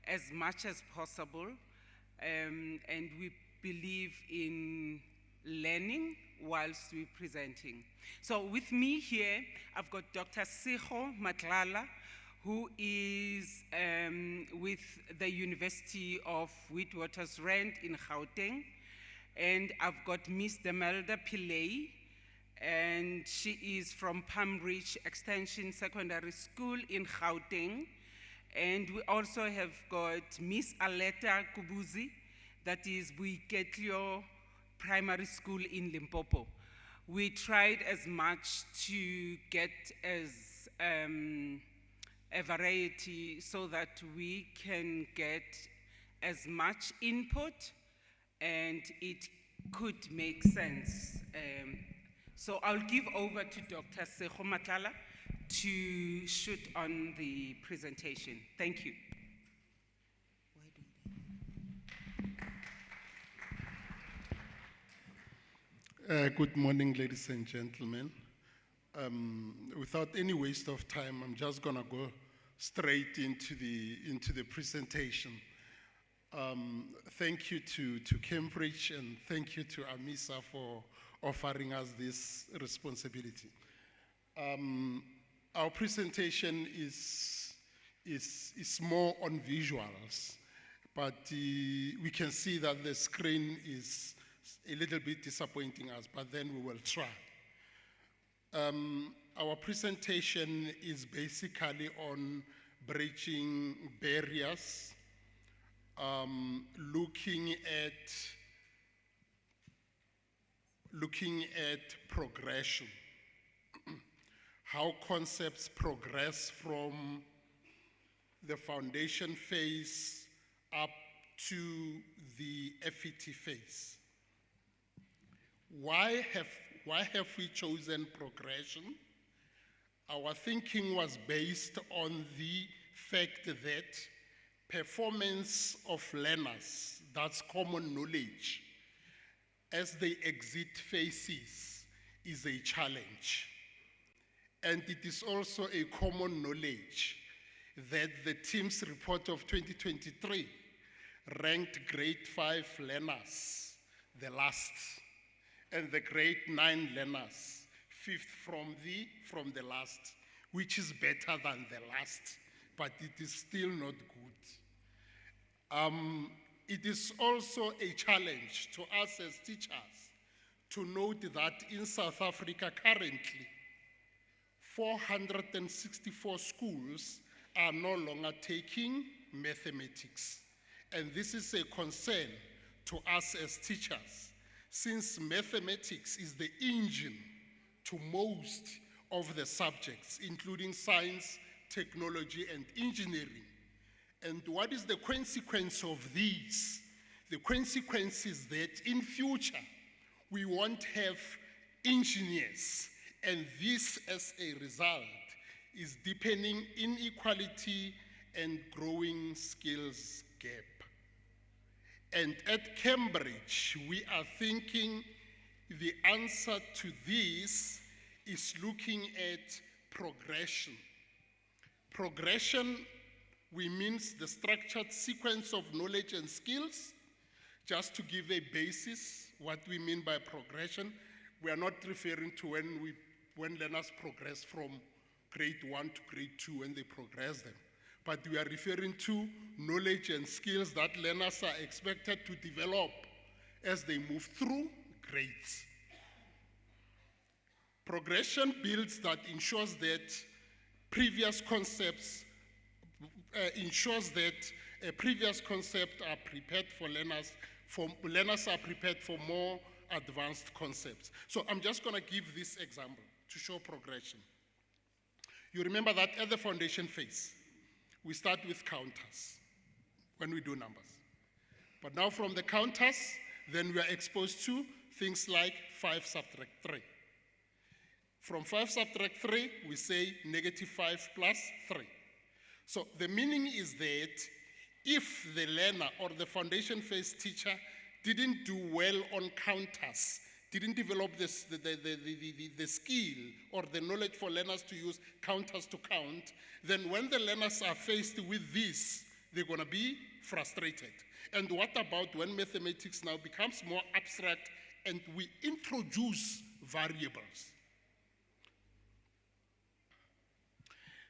as much as possible, and we believe in learning whilst we're presenting. So with me here, I've got Dr. Siho Matlala, who is with the University of Witwatersrand in Gauteng. And I've got Miss Demelda Pillay, and she is from Palm Ridge Extension Secondary School in Gauteng. And we also have got Miss Aleta Kubuzi, that is Buiketlio Primary School in Limpopo. We tried as much to get as a variety so that we can get as much input and it could make sense. So I'll give over to Dr. Siho Matlala to shoot on the presentation. Thank you. Good morning, ladies and gentlemen. Without any waste of time, I'm just gonna go straight into the presentation. Thank you to Cambridge and thank you to AMESA for offering us this responsibility. Our presentation is more on visuals, but we can see that the screen is a little bit disappointing us, but then we will try. Our presentation is basically on bridging barriers, looking at progression, how concepts progress from the foundation phase up to the FET phase. Why have we chosen progression? Our thinking was based on the fact that performance of learners, that's common knowledge, as they exit phases is a challenge. And it is also a common knowledge that the TIMSS report of 2023 ranked grade 5 learners the last, and the grade 9 learners 5th from the last, which is better than the last, but it is still not good. It is also a challenge to us as teachers to note that in South Africa currently, 464 schools are no longer taking mathematics. And this is a concern to us as teachers, since mathematics is the engine to most of the subjects, including science, technology, and engineering. And what is the consequence of these? The consequence is that in future, we won't have engineers, and this, as a result, is deepening inequality and growing skills gap. And at Cambridge, we are thinking the answer to this is looking at progression. Progression, we means the structured sequence of knowledge and skills. Just to give a basis, what we mean by progression, we are not referring to when learners progress from grade 1 to grade 2 when they progress them. But we are referring to knowledge and skills that learners are expected to develop as they move through grades. Progression builds that ensures that previous concepts are prepared for learners, learners are prepared for more advanced concepts. So I'm just going to give this example to show progression. You remember that at the foundation phase, we start with counters when we do numbers. But now from the counters, then we are exposed to things like 5 subtract 3. From 5 subtract 3, we say -5 plus 3. So the meaning is that if the learner or the foundation phase teacher didn't do well on counters, didn't develop the skill or the knowledge for learners to use counters to count, then when the learners are faced with this they're going to be frustrated. And what about when mathematics now becomes more abstract and we introduce variables?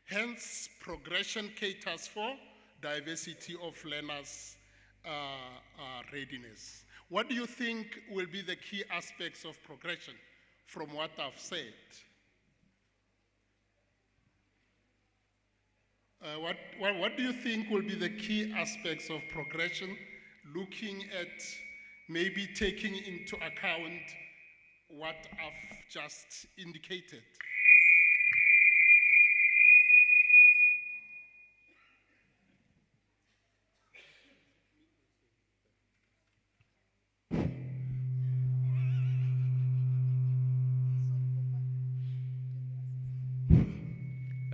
Hence, progression caters for diversity of learners' readiness. What do you think will be the key aspects of progression from what I've said? What do you think will be the key aspects of progression, looking at maybe taking into account what I've just indicated?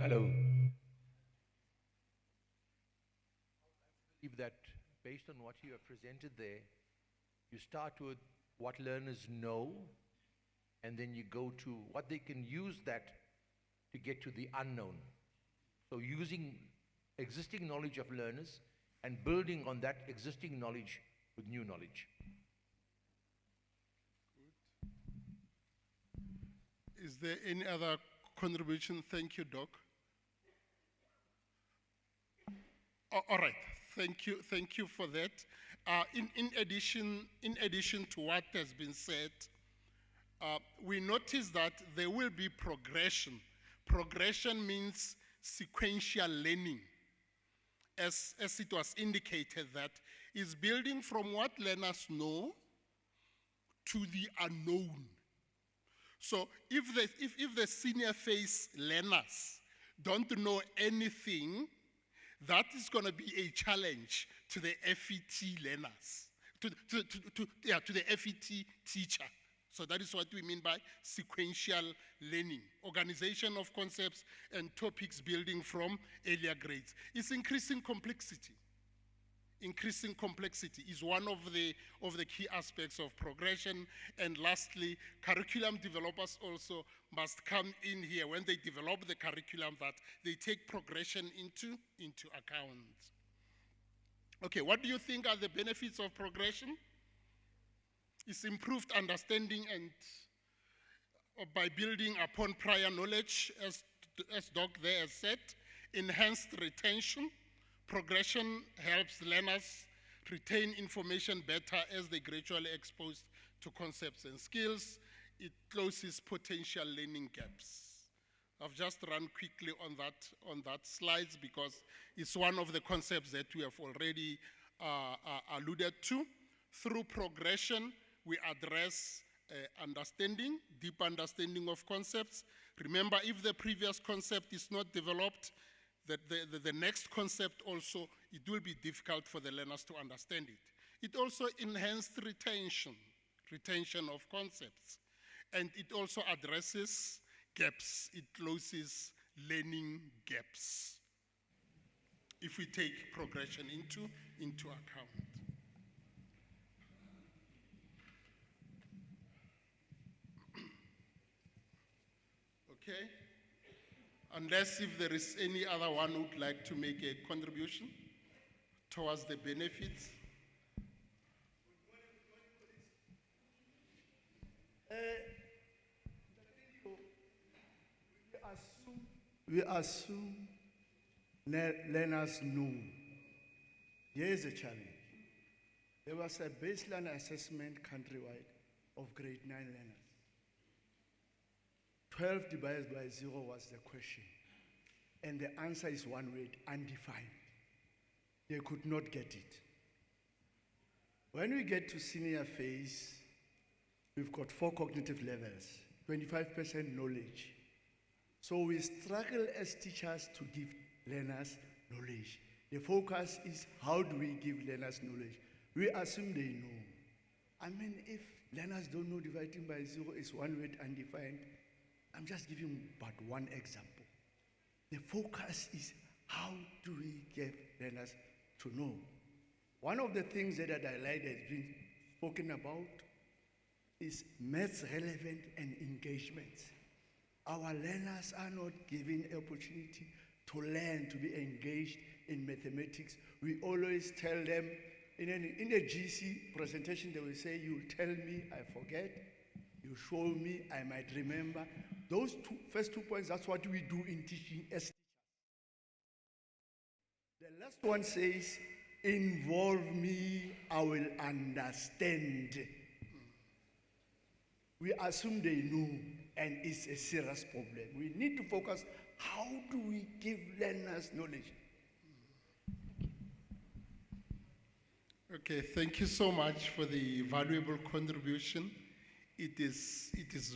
Hello. If that, based on what you have presented there, you start with what learners know, and then you go to what they can use that to get to the unknown. So using existing knowledge of learners and building on that existing knowledge with new knowledge. Is there any other contribution? Thank you, Doc. All right, thank you for that. In addition to what has been said, we notice that there will be progression. Progression means sequential learning, as it was indicated, that is building from what learners know to the unknown. So if the senior phase learners don't know anything, that is going to be a challenge to the FET learners, to the FET teacher. So that is what we mean by sequential learning, organization of concepts and topics building from earlier grades. It's increasing complexity. Increasing complexity is one of the key aspects of progression. And lastly, curriculum developers also must come in here when they develop the curriculum, that they take progression into account. Okay, what do you think are the benefits of progression? It's improved understanding and by building upon prior knowledge, as Doc there has said, enhanced retention. Progression helps learners retain information better as they gradually exposed to concepts and skills. It closes potential learning gaps. I've just run quickly on that slides because it's one of the concepts that we have already alluded to. Through progression, we address understanding, deep understanding of concepts. Remember, if the previous concept is not developed, the next concept also, it will be difficult for the learners to understand it. It also enhanced retention of concepts. And it also addresses gaps. It closes learning gaps if we take progression into account. Okay? Unless if there is any other one who would like to make a contribution towards the benefits. We assume learners know. Here is a challenge. There was a baseline assessment countrywide of grade 9 learners. 12 divided by 0 was the question. And the answer is one word, undefined. They could not get it. When we get to senior phase, we've got 4 cognitive levels, 25% knowledge. So we struggle as teachers to give learners knowledge. The focus is how do we give learners knowledge? We assume they know. I mean, if learners don't know dividing by 0 is one word, undefined, I'm just giving but one example. The focus is how do we get learners to know? One of the things that I like has been spoken about is maths relevant and engagement. Our learners are not given opportunity to learn, to be engaged in mathematics, we always tell them, in a GC presentation, they will say, you tell me, I forget. You show me, I might remember. Those first 2 points, that's what we do in teaching as teachers. The last one says, involve me, I will understand. We assume they know, and it's a serious problem. We need to focus, how do we give learners knowledge? Okay, thank you so much for the valuable contribution. It is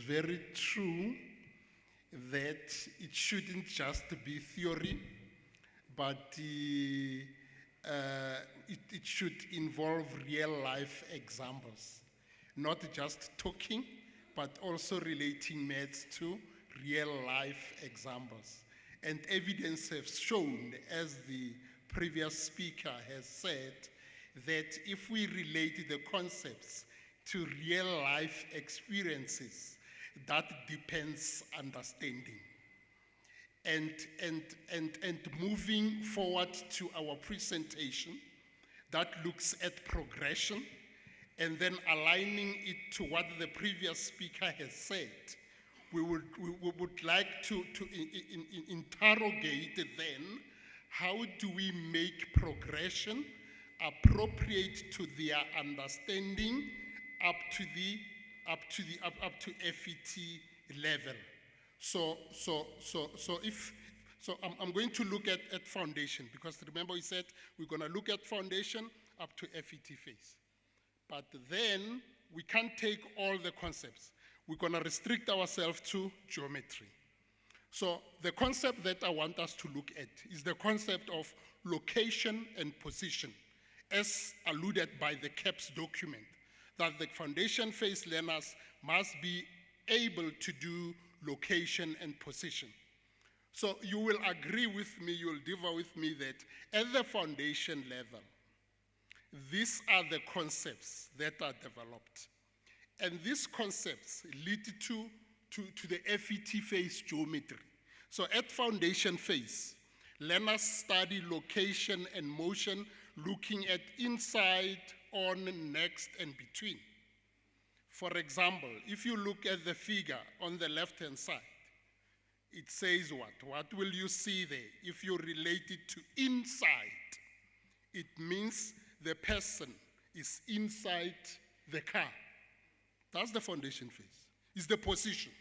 very true that it shouldn't just be theory, but it should involve real life examples. Not just talking, but also relating maths to real life examples. And evidence has shown, as the previous speaker has said, that if we relate the concepts to real life experiences, that depends understanding. And moving forward to our presentation, that looks at progression, and then aligning it to what the previous speaker has said, we would like to interrogate then, how do we make progression appropriate to their understanding up to FET level. So I'm going to look at foundation, because remember we said we're going to look at foundation up to FET phase. But then we can't take all the concepts. We're going to restrict ourselves to geometry. So the concept that I want us to look at is the concept of location and position, as alluded by the CAPS document, that the foundation phase learners must be able to do location and position. So you will agree with me, you will differ with me that at the foundation level, these are the concepts that are developed. And these concepts lead to the FET phase geometry. So at foundation phase, learners study location and motion, looking at inside, on, next, and between. For example, if you look at the figure on the left-hand side, it says what? What will you see there? If you relate it to inside, it means the person is inside the car. That's the foundation phase. It's the position.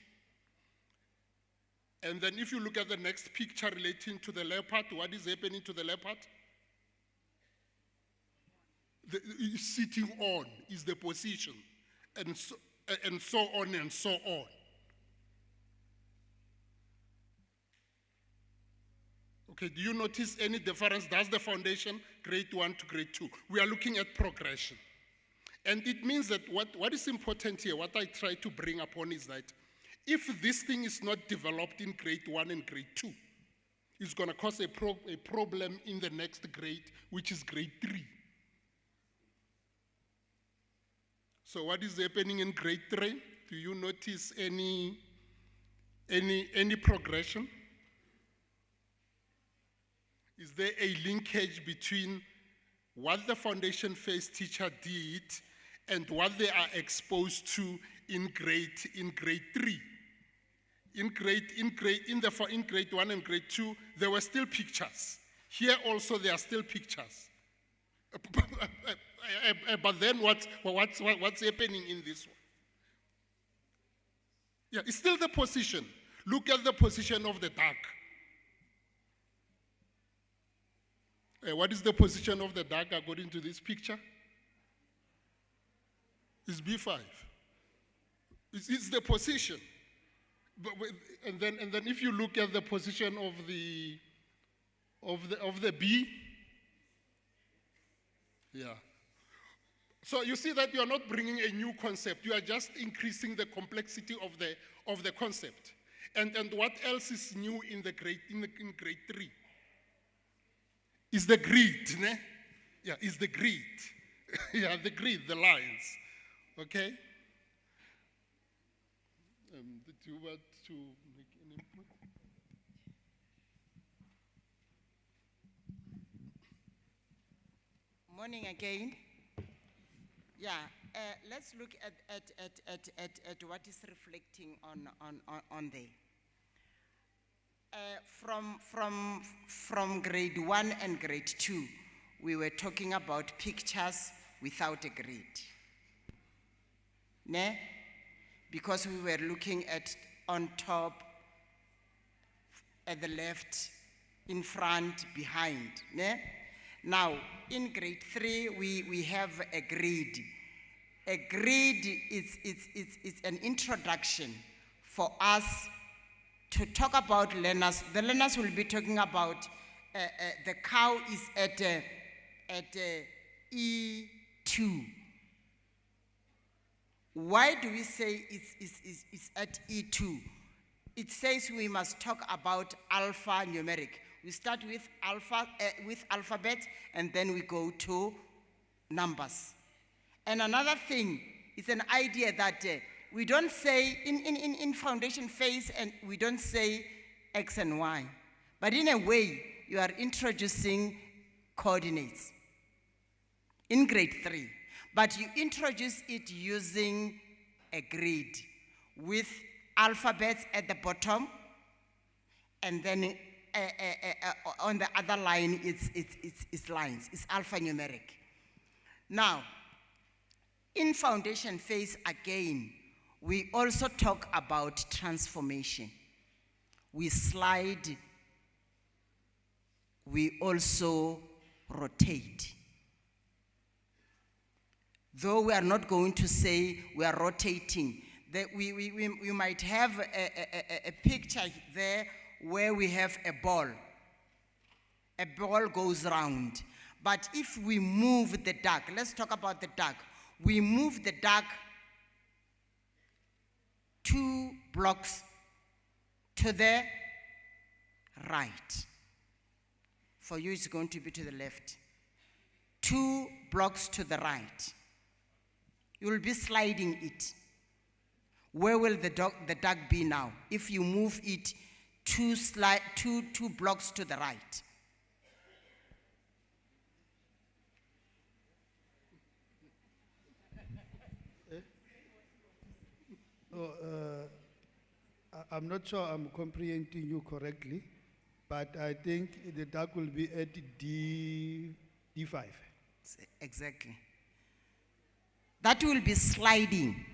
And then if you look at the next picture relating to the leopard, what is happening to the leopard? Sitting on is the position, and so on and so on. Okay, do you notice any difference? That's the foundation, grade 1 to grade 2. We are looking at progression. And it means that what is important here, what I try to bring upon is that if this thing is not developed in grade 1 and grade 2, it's going to cause a problem in the next grade, which is grade 3. So what is happening in grade 3? Do you notice any progression? Is there a linkage between what the foundation phase teacher did and what they are exposed to in grade 3? In grade 1 and grade 2, there were still pictures. Here also there are still pictures. But then what's happening in this one? Yeah, it's still the position. Look at the position of the duck. What is the position of the duck according to this picture? It's B5. It's the position. And then if you look at the position of the bee, yeah. So you see that you are not bringing a new concept. You are just increasing the complexity of the concept. And what else is new in grade 3? Is the grid, ne? Yeah, is the grid. Yeah, the grid, the lines. Okay? Did you want to make an input? Morning again. Yeah, let's look at what is reflecting on there. From grade 1 and grade 2, we were talking about pictures without a grid. Ne? Because we were looking at on top, at the left, in front, behind. Ne? Now, in grade 3, we have a grid. A grid is an introduction for us to talk about learners. The learners will be talking about the cow is at E2. Why do we say it's at E2? It says we must talk about alphanumeric. We start with alphabet, and then we go to numbers. And another thing is an idea that we don't say in foundation phase, and we don't say X and Y. But in a way, you are introducing coordinates in grade 3. But you introduce it using a grid with alphabets at the bottom, and then on the other line, it's lines. It's alphanumeric. Now, in foundation phase, again, we also talk about transformation. We slide. We also rotate. Though we are not going to say we are rotating, that we might have a picture there where we have a ball. A ball goes round. But if we move the duck, let's talk about the duck. We move the duck 2 blocks to the right. For you, it's going to be to the left. 2 blocks to the right. You will be sliding it. Where will the duck be now? If you move it 2 blocks to the right. I'm not sure I'm comprehending you correctly, but I think the duck will be at D5. Exactly. That will be sliding.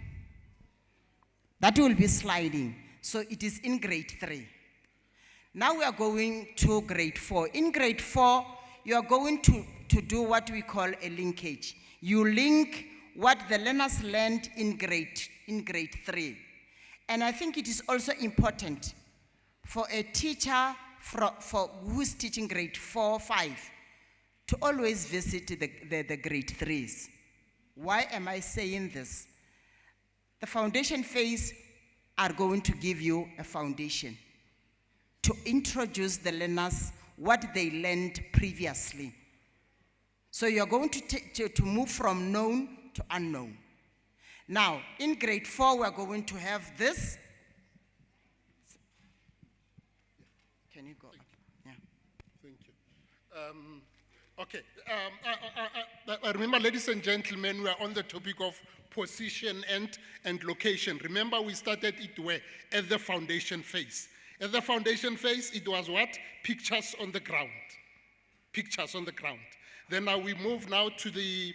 That will be sliding. So it is in grade 3. Now we are going to grade 4. In grade 4, you are going to do what we call a linkage. You link what the learners learned in grade 3. And I think it is also important for a teacher who is teaching grade 4, 5 to always visit the grade 3s. Why am I saying this? The foundation phase are going to give you a foundation to introduce the learners what they learned previously. So you're going to move from known to unknown. Now, in grade 4, we're going to have this. Can you go up? Yeah. Thank you. Okay. I remember, ladies and gentlemen, we are on the topic of position and location. Remember, we started it where? At the foundation phase. At the foundation phase, it was what? Pictures on the ground. Pictures on the ground. Then now we move now to the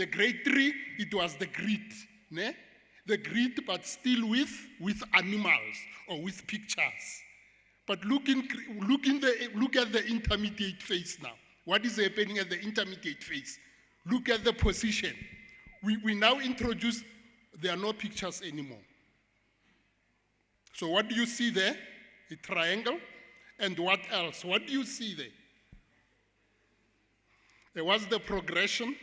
grade 3. It was the grid, ne? The grid, but still with animals or with pictures. But look at the intermediate phase now. What is happening at the intermediate phase? Look at the position. We now introduce, there are no pictures anymore. So what do you see there? A triangle. And what else? What do you see there? There was the progression.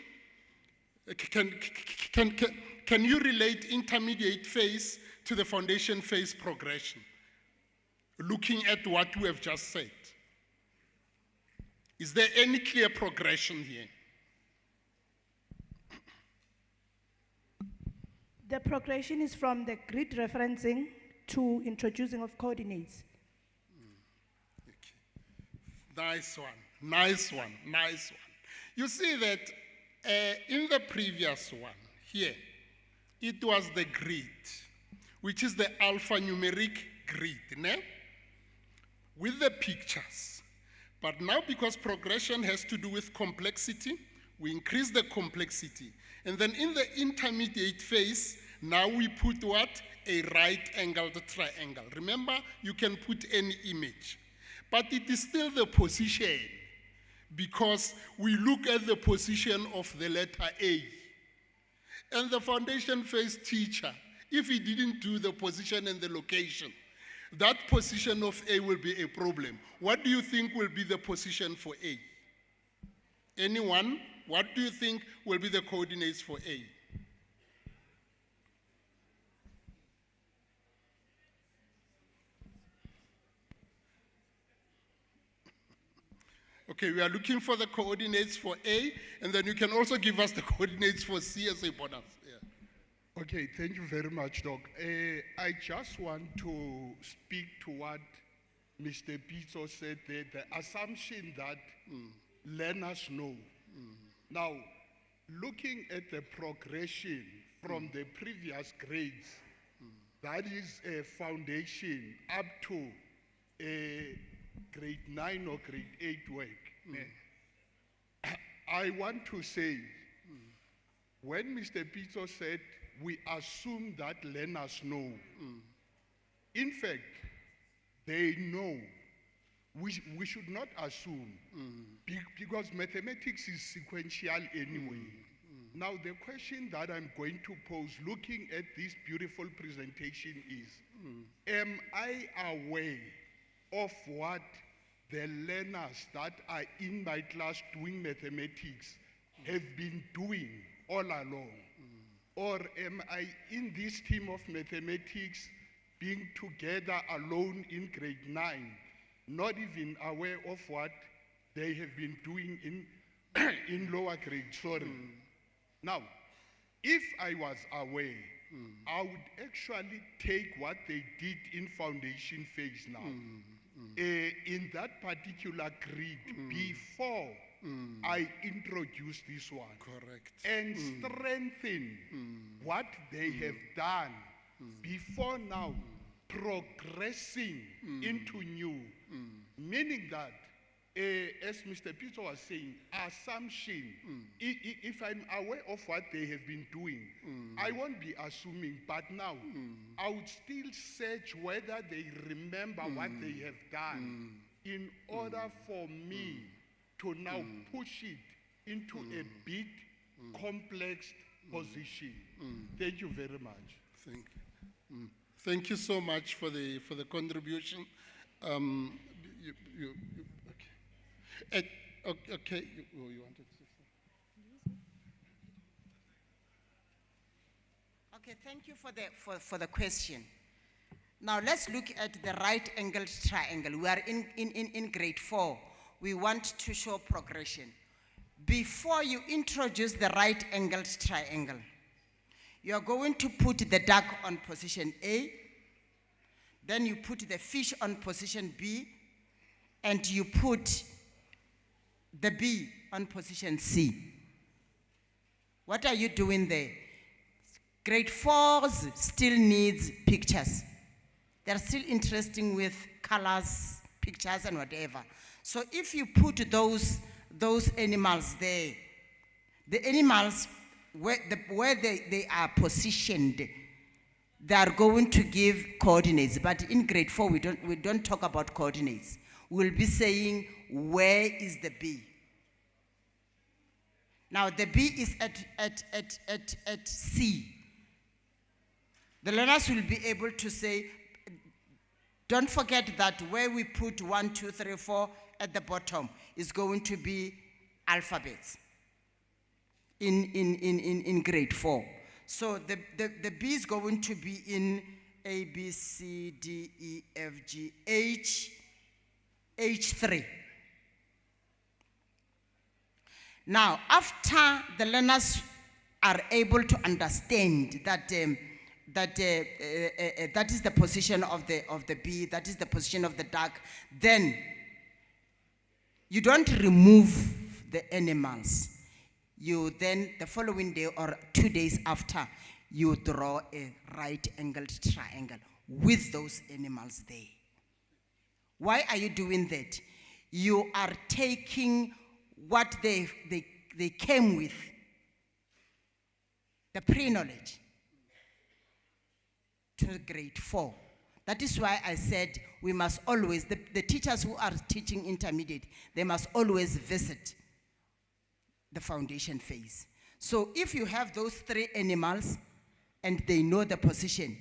Can you relate intermediate phase to the foundation phase progression? Looking at what we have just said. Is there any clear progression here? The progression is from the grid referencing to introducing of coordinates. Okay. Nice one. Nice one, nice one. You see that in the previous one here, it was the grid, which is the alphanumeric grid, ne? With the pictures. But now, because progression has to do with complexity, we increase the complexity. And then in the intermediate phase, now we put what? A right-angled triangle. Remember, you can put any image. But it is still the position, because we look at the position of the letter A. And the foundation phase teacher, if he didn't do the position and the location, that position of A will be a problem. What do you think will be the position for A? Anyone? What do you think will be the coordinates for A? Okay, we are looking for the coordinates for A, and then you can also give us the coordinates for C as a bonus. Yeah. Okay, thank you very much, Doc. I just want to speak to what Mr. Pizzo said there, the assumption that learners know. Now, looking at the progression from the previous grades, that is a foundation up to grade 9 or grade 8 work. I want to say, when Mr. Pizzo said, we assume that learners know, in fact, they know. We should not assume, because mathematics is sequential anyway. Now, the question that I'm going to pose, looking at this beautiful presentation is, am I aware of what the learners that are in my class doing mathematics have been doing all along? Or am I in this team of mathematics being together alone in grade 9, not even aware of what they have been doing in lower grade? Sorry. Now, if I was aware, I would actually take what they did in foundation phase now, in that particular grid, before I introduce this one. Correct. And strengthen what they have done before now progressing into new. Meaning that, as Mr. Pizzo was saying, assumption, if I'm aware of what they have been doing, I won't be assuming, but now I would still search whether they remember what they have done in order for me to now push it into a big, complex position. Thank you very much. Thank you so much for the contribution. Okay. Okay. You wanted to say? Okay, thank you for the question. Now let's look at the right-angled triangle. We are in grade 4. We want to show progression. Before you introduce the right-angled triangle, you are going to put the duck on position A, then you put the fish on position B, and you put the B on position C. What are you doing there? Grade 4s still needs pictures. They're still interesting with colors, pictures, and whatever. So if you put those animals there, the animals, where they are positioned, they are going to give coordinates. But in grade 4, we don't talk about coordinates. We'll be saying, where is the B? Now the B is at C. The learners will be able to say, don't forget that where we put 1, 2, 3, 4 at the bottom is going to be alphabets in grade 4. So the B is going to be in A, B, C, D, E, F, G, H, H3. Now, after the learners are able to understand that that is the position of the B, that is the position of the duck, then you don't remove the animals. You then, the following day or 2 days after, you draw a right-angled triangle with those animals there. Why are you doing that? You are taking what they came with, the pre-knowledge, to grade 4. That is why I said we must always, the teachers who are teaching intermediate, they must always visit the foundation phase. So if you have those 3 animals and they know the position,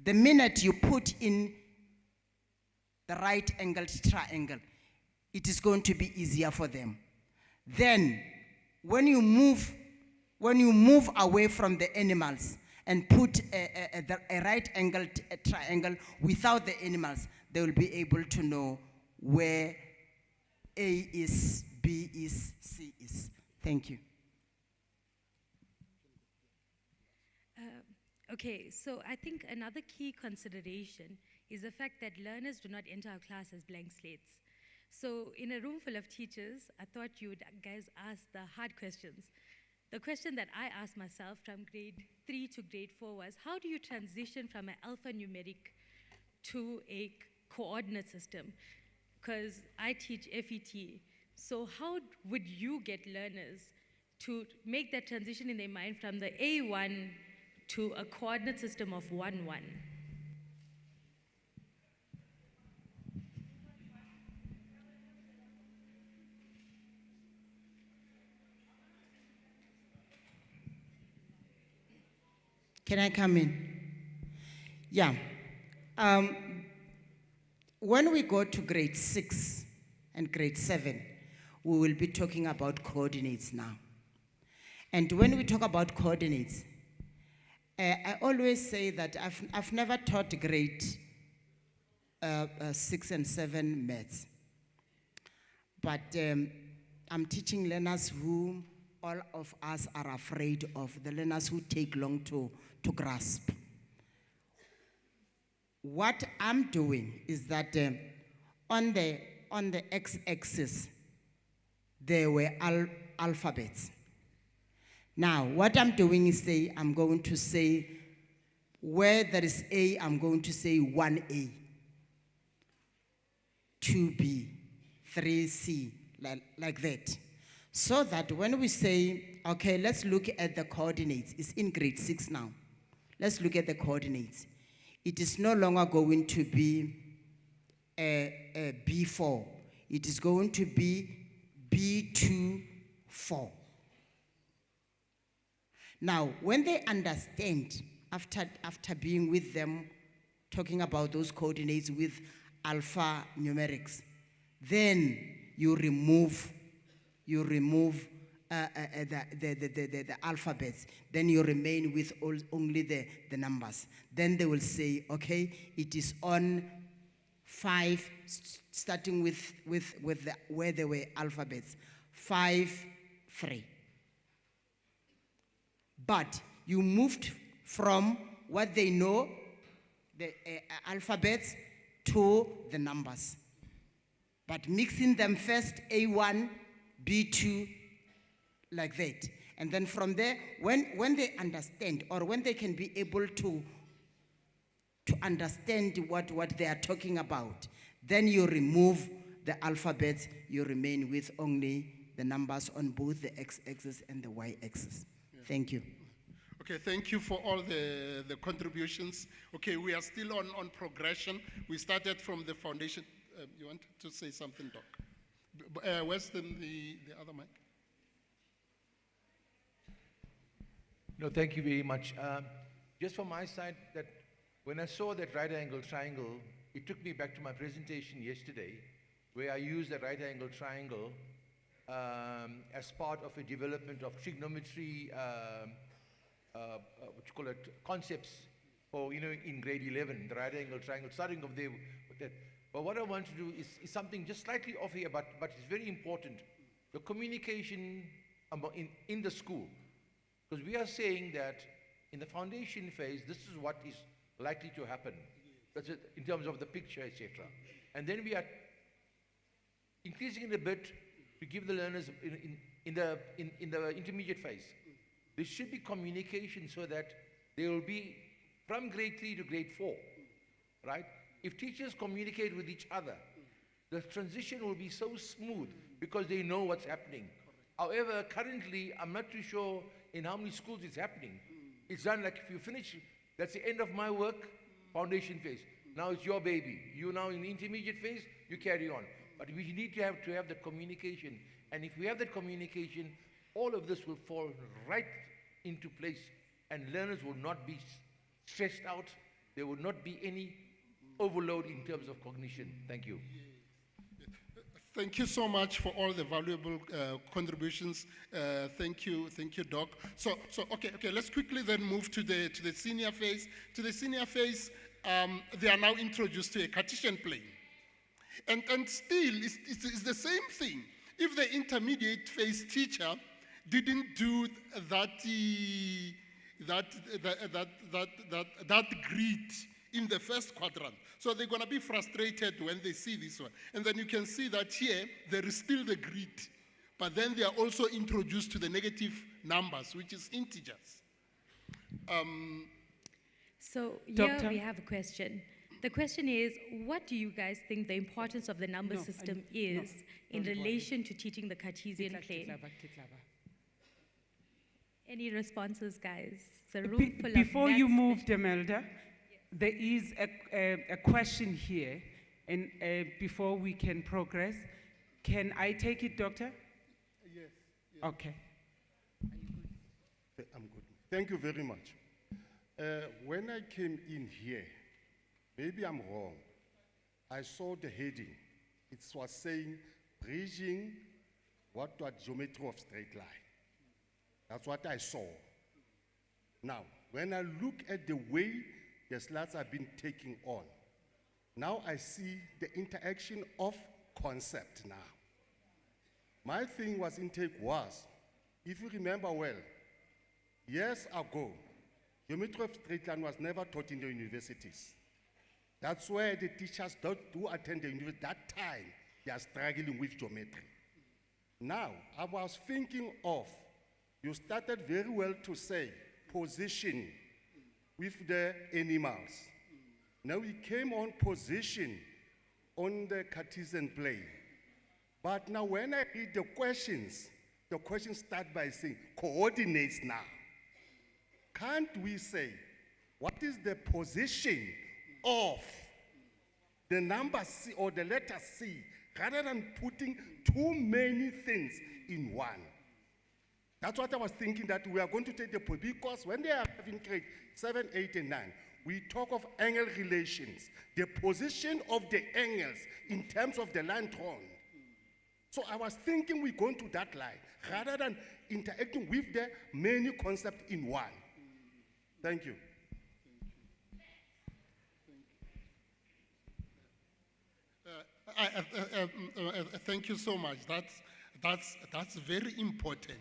the minute you put in the right-angled triangle, it is going to be easier for them. Then, when you move away from the animals and put a right-angled triangle without the animals, they will be able to know where A is, B is, C is. Thank you. Okay, so I think another key consideration is the fact that learners do not enter our class as blank slates. So in a room full of teachers, I thought you would guys ask the hard questions. The question that I asked myself from grade 3 to grade 4 was, how do you transition from an alphanumeric to a coordinate system? Because I teach FET. So how would you get learners to make that transition in their mind from the A1 to a coordinate system of 1, 1? Can I come in? Yeah. When we go to grade 6 and grade 7, we will be talking about coordinates now. And when we talk about coordinates, I always say that I've never taught grade 6 and 7 maths. But I'm teaching learners who all of us are afraid of, the learners who take long to grasp. What I'm doing is that on the x-axis, there were alphabets. Now, what I'm doing is I'm going to say, where there is A, I'm going to say 1A, 2B, 3C, like that. So that when we say, okay, let's look at the coordinates, it's in grade 6 now. Let's look at the coordinates. It is no longer going to be a B4. It is going to be B2, 4. Now, when they understand, after being with them, talking about those coordinates with alpha numerics, then you remove the alphabets. Then you remain with only the numbers. Then they will say, okay, it is on 5, starting with where there were alphabets, 5, 3. But you moved from what they know, the alphabets, to the numbers. But mixing them first, A1, B2, like that. And then from there, when they understand, or when they can be able to understand what they are talking about, then you remove the alphabets, you remain with only the numbers on both the x-axis and the y-axis. Yeah. Thank you. Okay, thank you for all the contributions. Okay, we are still on progression. We started from the foundation. You want to say something, Doc? Where's the other mic? No, thank you very much. Just from my side, that when I saw that right-angle triangle, it took me back to my presentation yesterday, where I used the right-angle triangle as part of a development of trigonometry, what you call it, concepts for, in grade 11, the right-angle triangle, starting off there with that. But what I want to do is something just slightly off here, but it's very important. The communication in the school. Because we are saying that in the foundation phase, this is what is likely to happen. That's it, in terms of the picture, etc. And then we are increasing it a bit to give the learners in the intermediate phase. There should be communication so that they will be from grade 3 to grade 4, right? If teachers communicate with each other, the transition will be so smooth because they know what's happening. However, currently, I'm not too sure in how many schools it's happening. It's done like if you finish, that's the end of my work, foundation phase. Now it's your baby. You're now in the intermediate phase, you carry on. But we need to have that communication. And if we have that communication, all of this will fall right into place and learners will not be stressed out. There will not be any overload in terms of cognition. Thank you. Thank you so much for all the valuable contributions. Thank you, Doc. So okay, let's quickly then move to the senior phase. To the senior phase, they are now introduced to a Cartesian plane, and still it's the same thing. If the intermediate phase teacher didn't do that grid in the first quadrant, so they're going to be frustrated when they see this one. And then you can see that here, there is still the grid, but then they are also introduced to the negative numbers, which is integers. So here Doctor? we have a question. The question is, what do you guys think the importance of the number system is in relation to teaching the Cartesian plane? Any responses, guys? It's a room full of Before you maths move, Demelda, there is a question here, and before we can progress, can I take it, Doctor? Yes. Okay. I'm good. Thank you very much. When I came in here, maybe I'm wrong. I saw the heading. It was saying bridging what was geometry of straight line. That's what I saw. Now, when I look at the way the slides have been taking on, now I see the interaction of concept now. My thing was intake was, if you remember well, years ago, geometry of straight line was never taught in the universities. That's where the teachers do attend the university. That time, they are struggling with geometry. Now, I was thinking of, you started very well to say, position with the animals. Now we came on position on the Cartesian plane. But now when I read the questions start by saying coordinates now. Can't we say, what is the position of the number C or the letter C, rather than putting too many things in one? That's what I was thinking, that we are going to take the point, because when they are having grade 7, 8, and 9, we talk of angle relations, the position of the angles in terms of the line drawn. So I was thinking we're going to that line, rather than interacting with the many concepts in one. Thank you. Thank you so much. That's very important,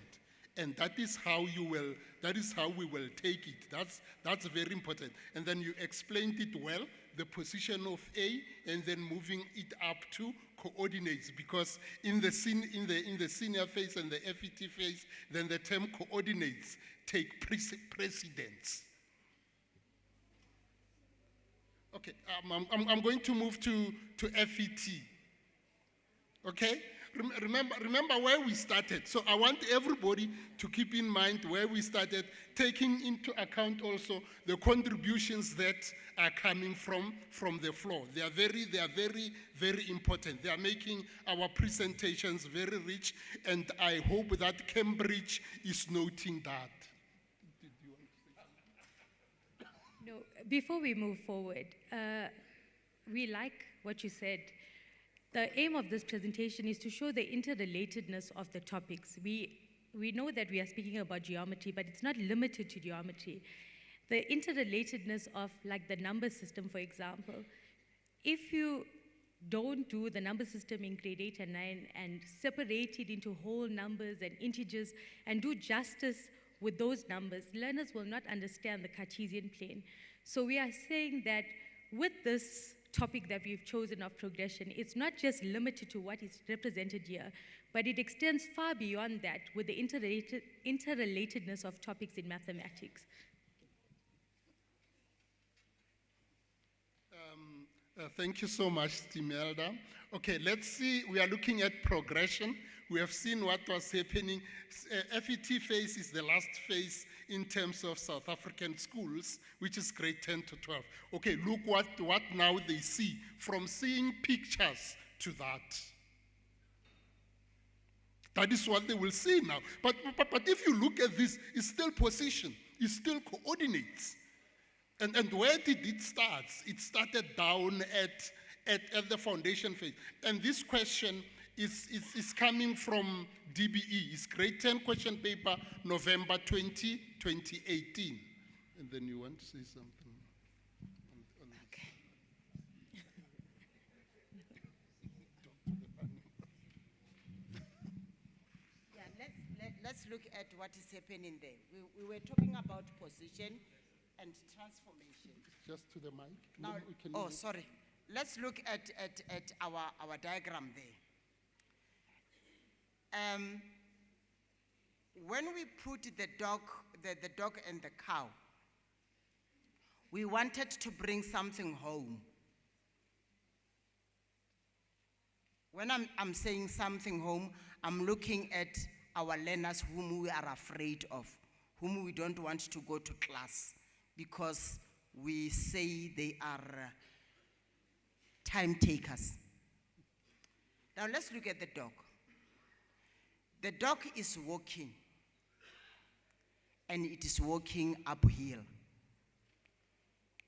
and that is how we will take it. That's very important. And then you explained it well, the position of A, and then moving it up to coordinates, because in the senior phase and the FET phase, then the term coordinates take precedence. Okay, I'm going to move to FET. Okay, remember where we started. So I want everybody to keep in mind where we started, taking into account also the contributions that are coming from the floor. They are very, very important. They are making our presentations very rich, and I hope that Cambridge is noting that. No, before we move forward, we like what you said. The aim of this presentation is to show the interrelatedness of the topics. We know that we are speaking about geometry, but it's not limited to geometry. The interrelatedness of, like, the number system, for example. If you don't do the number system in grade 8 and 9 and separate it into whole numbers and integers and do justice with those numbers, learners will not understand the Cartesian plane. So we are saying that with this topic that we've chosen of progression, it's not just limited to what is represented here, but it extends far beyond that with the interrelatedness of topics in mathematics. Thank you so much, Timelda. Okay, let's see. We are looking at progression. We have seen what was happening. FET phase is the last phase in terms of South African schools, which is grade 10 to 12. Okay, look what now they see, from seeing pictures to that. That is what they will see now. But if you look at this, it's still position, it's still coordinates. And where did it start? It started down at the foundation phase. And this question is coming from DBE. It's grade 10 question paper, November 20, 2018. And then you want to say something? Okay. Yeah, let's look at what is happening there. We were talking about position and transformation. Just to the mic. Now, oh, sorry. Let's look at our diagram there. When we put the dog and the cow, we wanted to bring something home. When I'm saying something home, I'm looking at our learners whom we are afraid of, whom we don't want to go to class because we say they are time takers. Now let's look at the dog. The dog is walking, and it is walking uphill.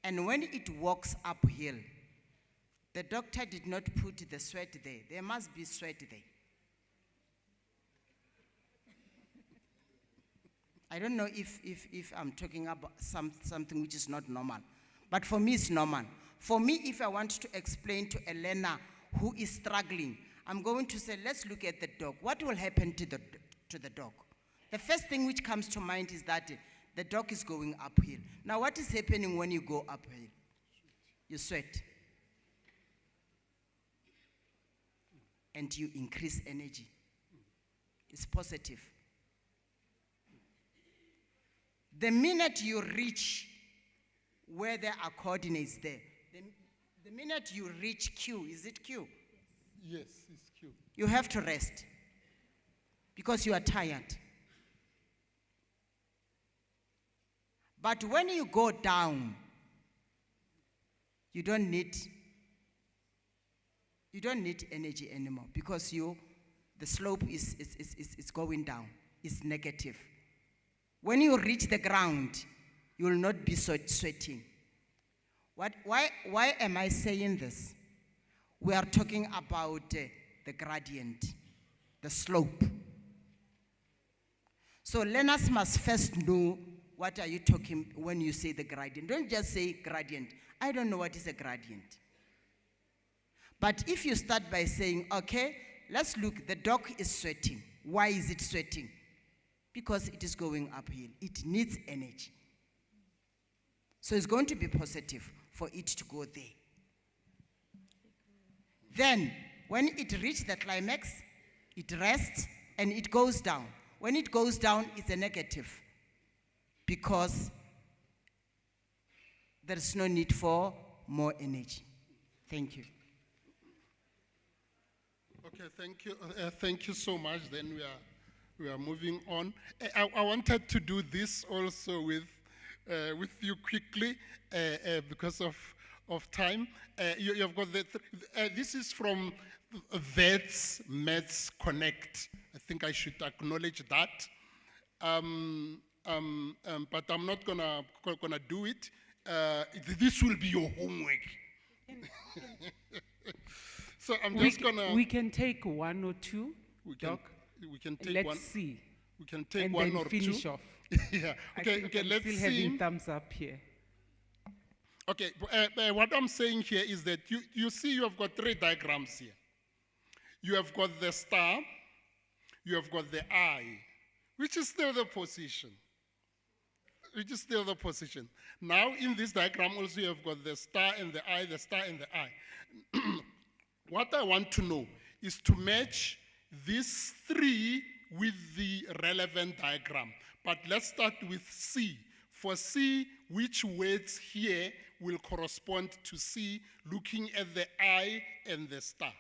And when it walks uphill, the doctor did not put the sweat there. There must be sweat there. I don't know if I'm talking about something which is not normal, but for me it's normal. For me, if I want to explain to a learner who is struggling, I'm going to say, let's look at the dog. What will happen to the dog? The first thing which comes to mind is that the dog is going uphill. Now, what is happening when you go uphill? You sweat. And you increase energy. It's positive. The minute you reach where there are coordinates there, the minute you reach Q, is it Q? Yes, it's Q. You have to rest because you are tired. But when you go down, you don't need energy anymore because the slope is going down. It's negative. When you reach the ground, you will not be sweating. Why am I saying this? We are talking about the gradient, the slope. So learners must first know what are you talking when you say the gradient. Don't just say gradient. I don't know what is a gradient. But if you start by saying, okay, let's look, the dog is sweating. Why is it sweating? Because it is going uphill. It needs energy. So it's going to be positive for it to go there. Then, when it reaches the climax, it rests and it goes down. When it goes down, it's a negative because there's no need for more energy. Thank you. Okay, thank you. Thank you so much. Then we are moving on. I wanted to do this also with you quickly because of time. You've got this is from VETS Maths Connect. I think I should acknowledge that. But I'm not gonna do it. This will be your homework. So I'm just gonna. We can take one or two. We can take let's one. See. We can take and one then or finish two. Off. Yeah. I Okay. think Okay. I'm Let's still see. having thumbs up here. Okay. What I'm saying here is that you see you have got three diagrams here. You have got the star. You have got the eye, which is still the position. which is still the position. Now in this diagram also you have got the star and the eye, the star and the eye. What I want to know is to match these three with the relevant diagram. But let's start with C. For C, which words here will correspond to C, looking at the eye and the star?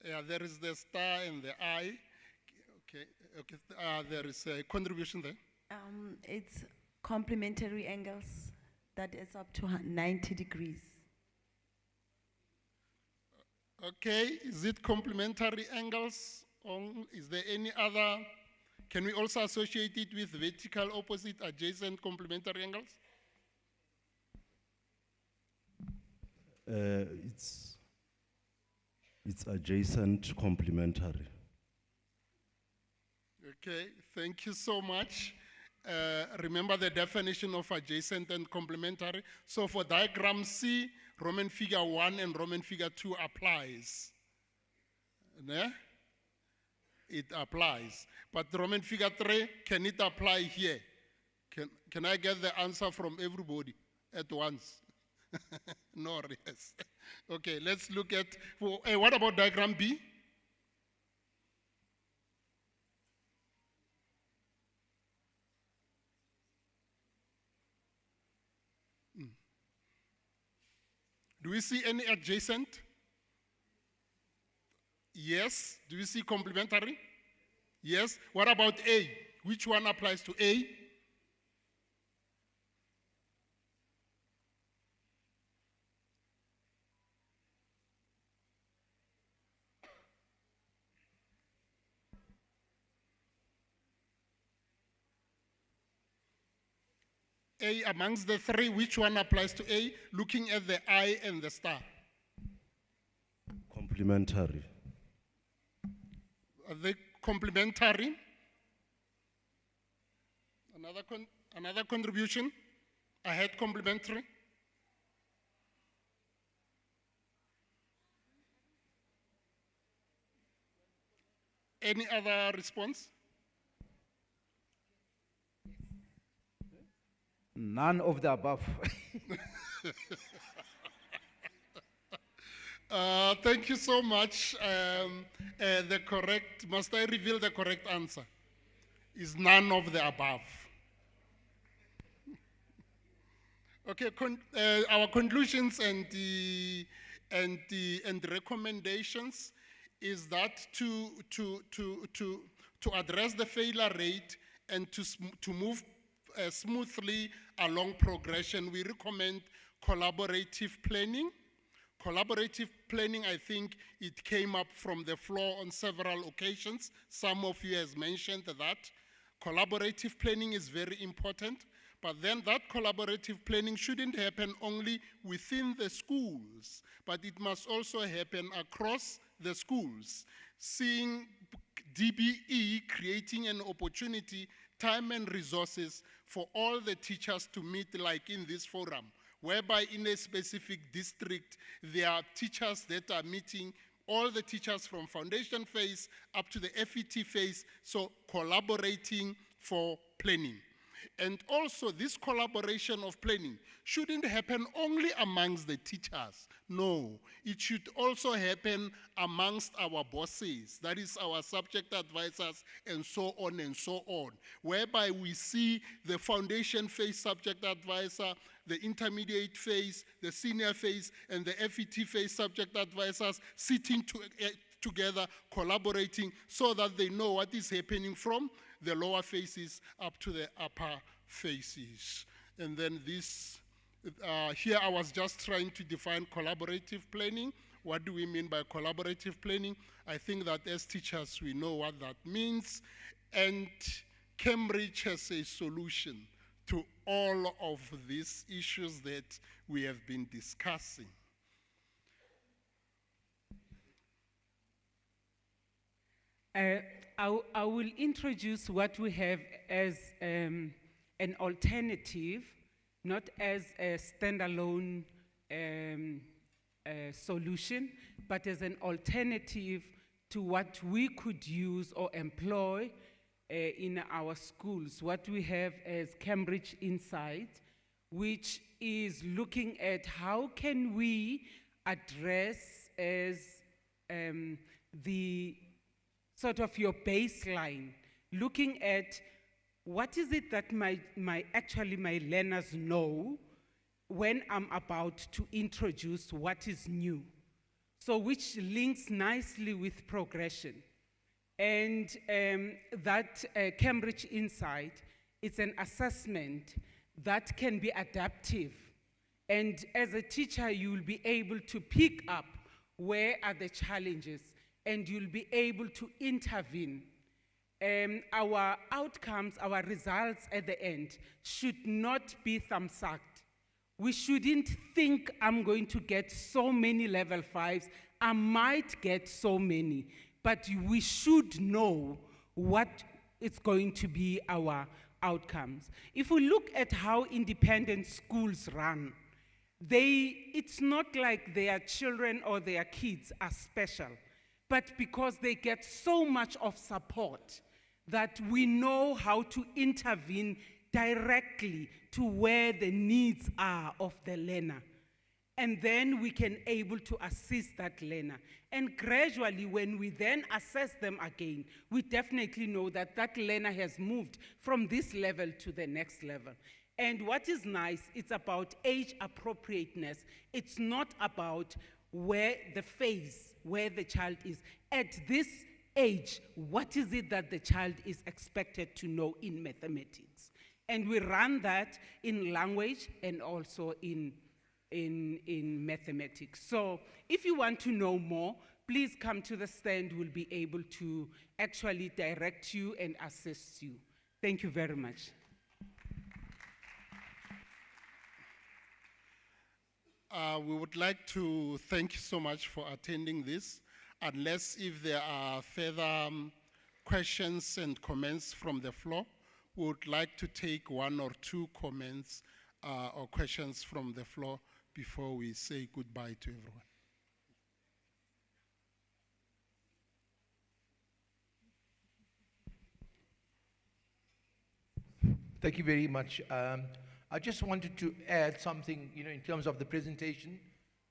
Yeah, there is the star and the eye. Okay, there is a contribution there. It's complementary angles that is up to 90 degrees. Okay, is it complementary angles? Is there any other? Can we also associate it with vertical, opposite, adjacent, complementary angles? It's adjacent complementary. Okay, thank you so much. Remember the definition of adjacent and complementary. So for diagram C, Roman figure 1 and Roman figure 2 applies. Ne? It applies. But Roman figure 3, can it apply here? Can I get the answer from everybody at once? No, yes. Okay, let's look at, what about diagram B? Do we see any adjacent? Yes. Do we see complementary? Yes. What about A? Which one applies to A? A amongst the three, which one applies to A? Looking at the eye and the star. Complementary. Are they complementary? Another contribution? I had complementary. Any other response? None of the above. Thank you so much. Must I reveal the correct answer? Is none of the above. Okay, our conclusions and recommendations is that to address the failure rate and to move smoothly along progression, we recommend collaborative planning. Collaborative planning, I think it came up from the floor on several occasions. Some of you has mentioned that. Collaborative planning is very important, but then that collaborative planning shouldn't happen only within the schools, but it must also happen across the schools. Seeing DBE creating an opportunity, time and resources for all the teachers to meet like in this forum, whereby in a specific district, there are teachers that are meeting, all the teachers from foundation phase up to the FET phase, so collaborating for planning. And also this collaboration of planning shouldn't happen only amongst the teachers. No, it should also happen amongst our bosses, that is our subject advisors and so on, whereby we see the foundation phase subject advisor, the intermediate phase, the senior phase, and the FET phase subject advisors sitting together, collaborating, so that they know what is happening from the lower phases up to the upper phases. And then this, here I was just trying to define collaborative planning. What do we mean by collaborative planning? I think that as teachers, we know what that means. And Cambridge has a solution to all of these issues that we have been discussing. I will introduce what we have as an alternative, not as a standalone solution, but as an alternative to what we could use or employ in our schools. What we have as Cambridge Insight, which is looking at how can we address as the sort of your baseline, looking at what is it that my learners know when I'm about to introduce what is new. So which links nicely with progression. And that Cambridge Insight, it's an assessment that can be adaptive. And as a teacher, you will be able to pick up where are the challenges, and you'll be able to intervene. Our outcomes, our results at the end should not be thumbsucked. We shouldn't think I'm going to get so many level 5s, I might get so many, but we should know what is going to be our outcomes. If we look at how independent schools run, it's not like their children or their kids are special, but because they get so much of support that we know how to intervene directly to where the needs are of the learner. And then we can able to assist that learner. And gradually, when we then assess them again, we definitely know that that learner has moved from this level to the next level. And what is nice, it's about age appropriateness. It's not about where the phase, where the child is. At this age, what is it that the child is expected to know in mathematics? And we run that in language and also in mathematics. So if you want to know more, please come to the stand. We'll be able to actually direct you and assist you. Thank you very much. We would like to thank you so much for attending this. Unless if there are further questions and comments from the floor, we would like to take one or two comments or questions from the floor before we say goodbye to everyone. Thank you very much. I just wanted to add something, in terms of the presentation,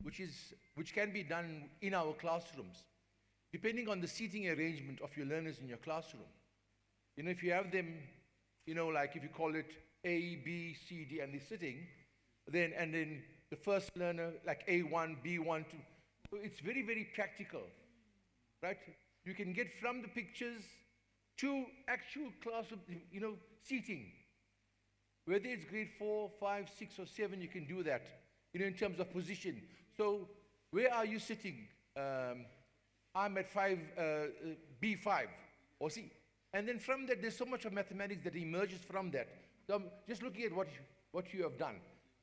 which can be done in our classrooms, depending on the seating arrangement of your learners in your classroom. If you have them, like if you call it A, B, C, D, and they're sitting, and then the first learner, like A1, B1, 2. So it's very, very practical, right? You can get from the pictures to actual classroom, seating. Whether it's grade 4, 5, 6, or 7, you can do that, in terms of position. So where are you sitting? I'm at B5 or C. And then from that, there's so much of mathematics that emerges from that. So I'm just looking at what you have done.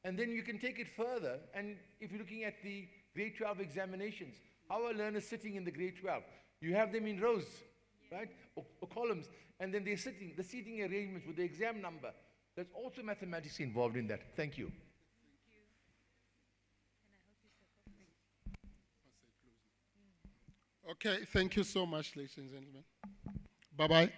And then you can take it further, and if you're looking at the grade 12 examinations, how are learners sitting in the grade 12? You have them in rows, right, or columns, and then they're sitting, the seating arrangements with the exam number. There's also mathematics involved in that. Thank you. Okay, thank you so much, ladies and gentlemen. Bye-bye.